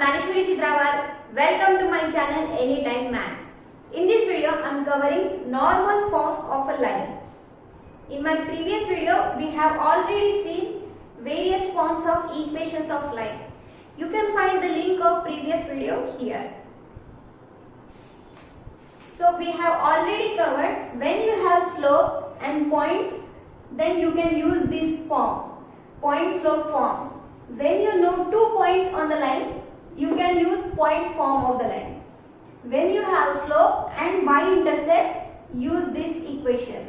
Daneshwari Chitrawal. Welcome to my channel Anytime Maths. In this video, I am covering normal form of a line. In my previous video, we have already seen various forms of equations of line. You can find the link of previous video here. So we have already covered when you have slope and point, then you can use this form, point slope form. When you know 2 points on the line, you can use point form of the line. When you have slope and y-intercept, use this equation.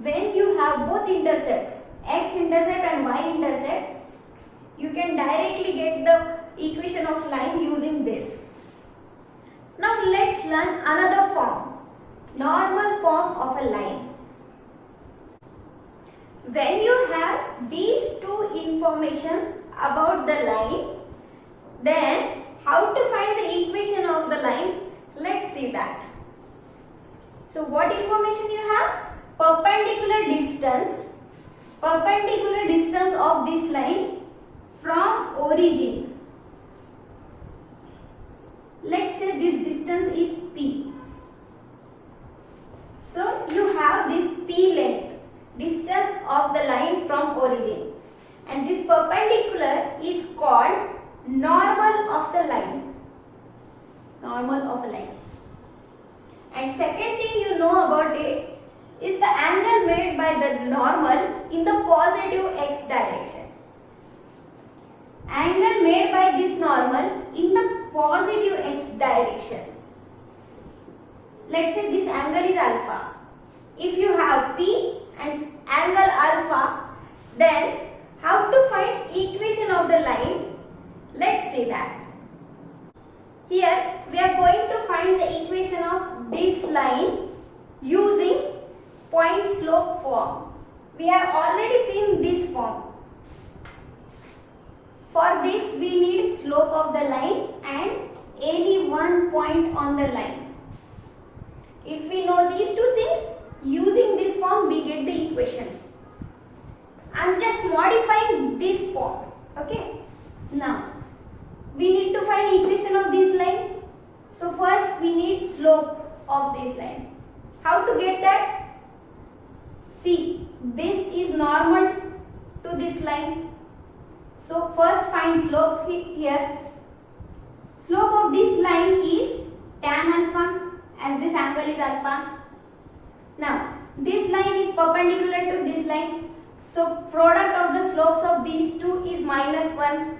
When you have both intercepts, x-intercept and y-intercept, you can directly get the equation of line using this. Now let's learn another form, normal form of a line. When you have these two informations about the line, then how to find the equation of the line? Let's see that. So what information you have? Perpendicular distance of this line from origin. Let's say this distance is P. So you have this P length, distance of the line from origin, and this perpendicular is called normal of the line. And second thing you know about it is the angle made by the normal in the positive x direction. Angle made by this normal in the positive x direction. Let's say this angle is alpha. If you have P and angle alpha, then how to find equation of the line? Let's see that. Here we are going to find the equation of this line using point slope form. We have already seen this form. For this we need slope of the line and any one point on the line. If we know these two things, using this form we get the equation. I am just modifying this form. Okay. Now we need to find equation of this line. So first we need slope of this line. How to get that? See, this is normal to this line. So first find slope here. Slope of this line is tan alpha, as this angle is alpha. Now this line is perpendicular to this line. So product of the slopes of these two is -1.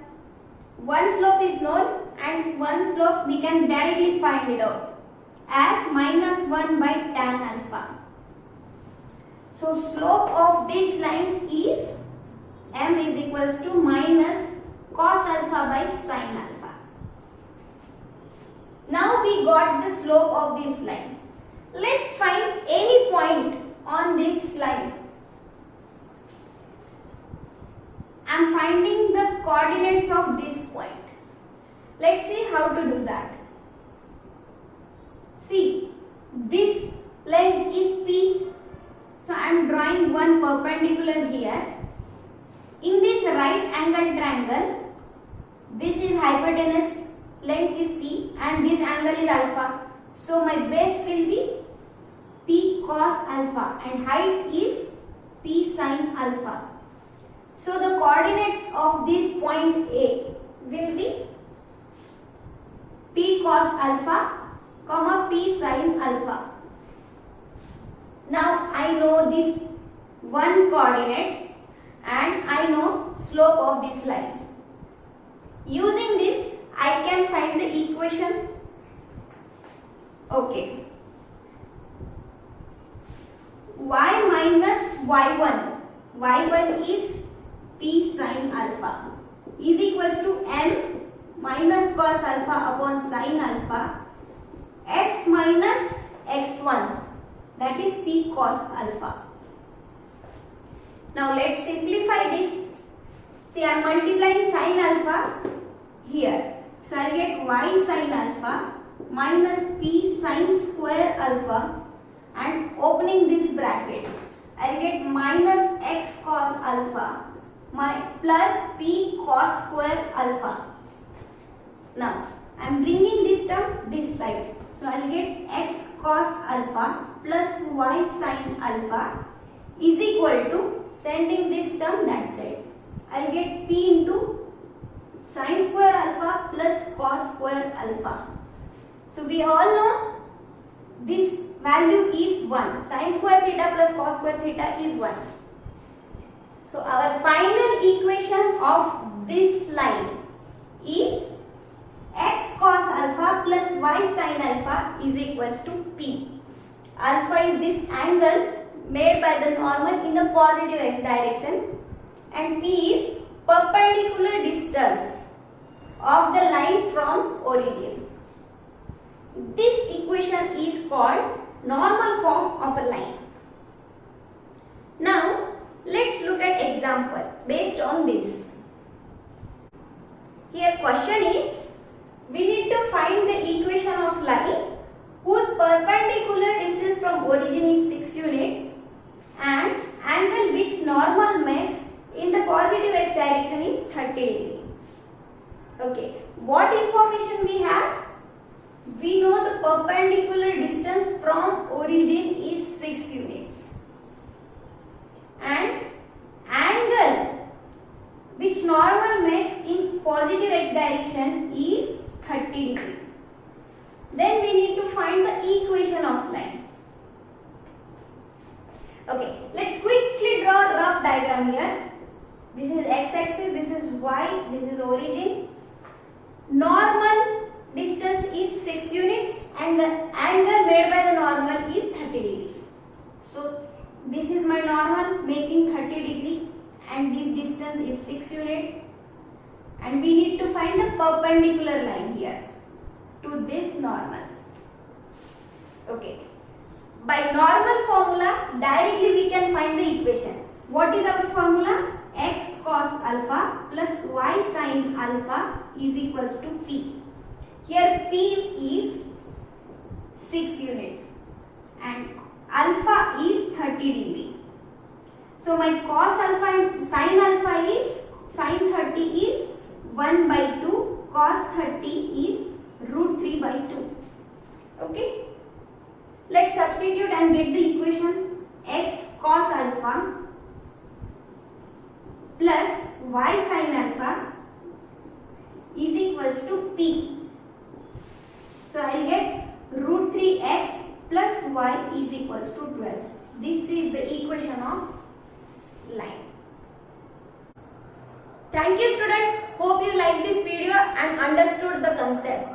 One slope is known and one slope we can directly find it out as -1 by tan alpha. So slope of this line is m is equals to minus cos alpha by sin alpha. Now we got the slope of this line. Let's find any point on this line. I am finding the coordinates of this point. Let's see how to do that. See, this length is P. So I am drawing one perpendicular here. In this right angle triangle, this is hypotenuse, length is P and this angle is alpha. So my base will be P cos alpha and height is P sin alpha. So the coordinates of this point A will be P cos alpha, comma P sin alpha. Now I know this one coordinate and I know slope of this line. Using this I can find the equation. Okay. Y minus y1. Y1 is P sin alpha is equals to m minus cos alpha upon sin alpha x minus x1, that is P cos alpha. Now let's simplify this. See, I am multiplying sin alpha here. So I will get y sin alpha minus P sin square alpha and opening this bracket. I will get minus x cos alpha plus P cos square alpha. Now I am bringing this term this side. So I will get x cos alpha plus y sin alpha is equal to, sending this term that side, I will get p into sin square alpha plus cos square alpha. So we all know this value is 1. Sin square theta plus cos square theta is 1. So our final equation of this line is x cos alpha plus y sin alpha is equals to p. Alpha is this angle made by the normal in the positive x direction, and p is perpendicular distance of the line from origin. This equation is called normal form of a line. Now let's look at example based on this. Here question is, we need to find the equation of line whose perpendicular distance from origin is 6 units and angle which normal makes in the positive x direction is 30 degree. Okay, what information we have? We know the perpendicular distance from origin is 6 units and angle which normal makes in positive x direction is 30 degree. Then we need to find the equation of line. Okay, let's quickly draw a rough diagram here. This is x-axis, this is y, this is origin. Normal distance is 6 units and the angle made by the normal is 30 degree. So this is my normal making 30 degree and this distance is 6 units, and we need to find the perpendicular line here to this normal. Okay, by normal formula directly we can find the equation. What is our formula? X cos alpha plus y sin alpha is equals to p. Here p is 6 units and alpha is 30 degree. So my cos alpha and sin alpha is, sin 30 is 1 by 2, cos 30 is root 3 by 2. Okay, let's substitute and get the equation. X cos alpha plus y sin alpha is equals to p. So I will get root 3x plus y is equals to 12. This is the equation of line. Thank you students. Hope you like this video and understood the concept.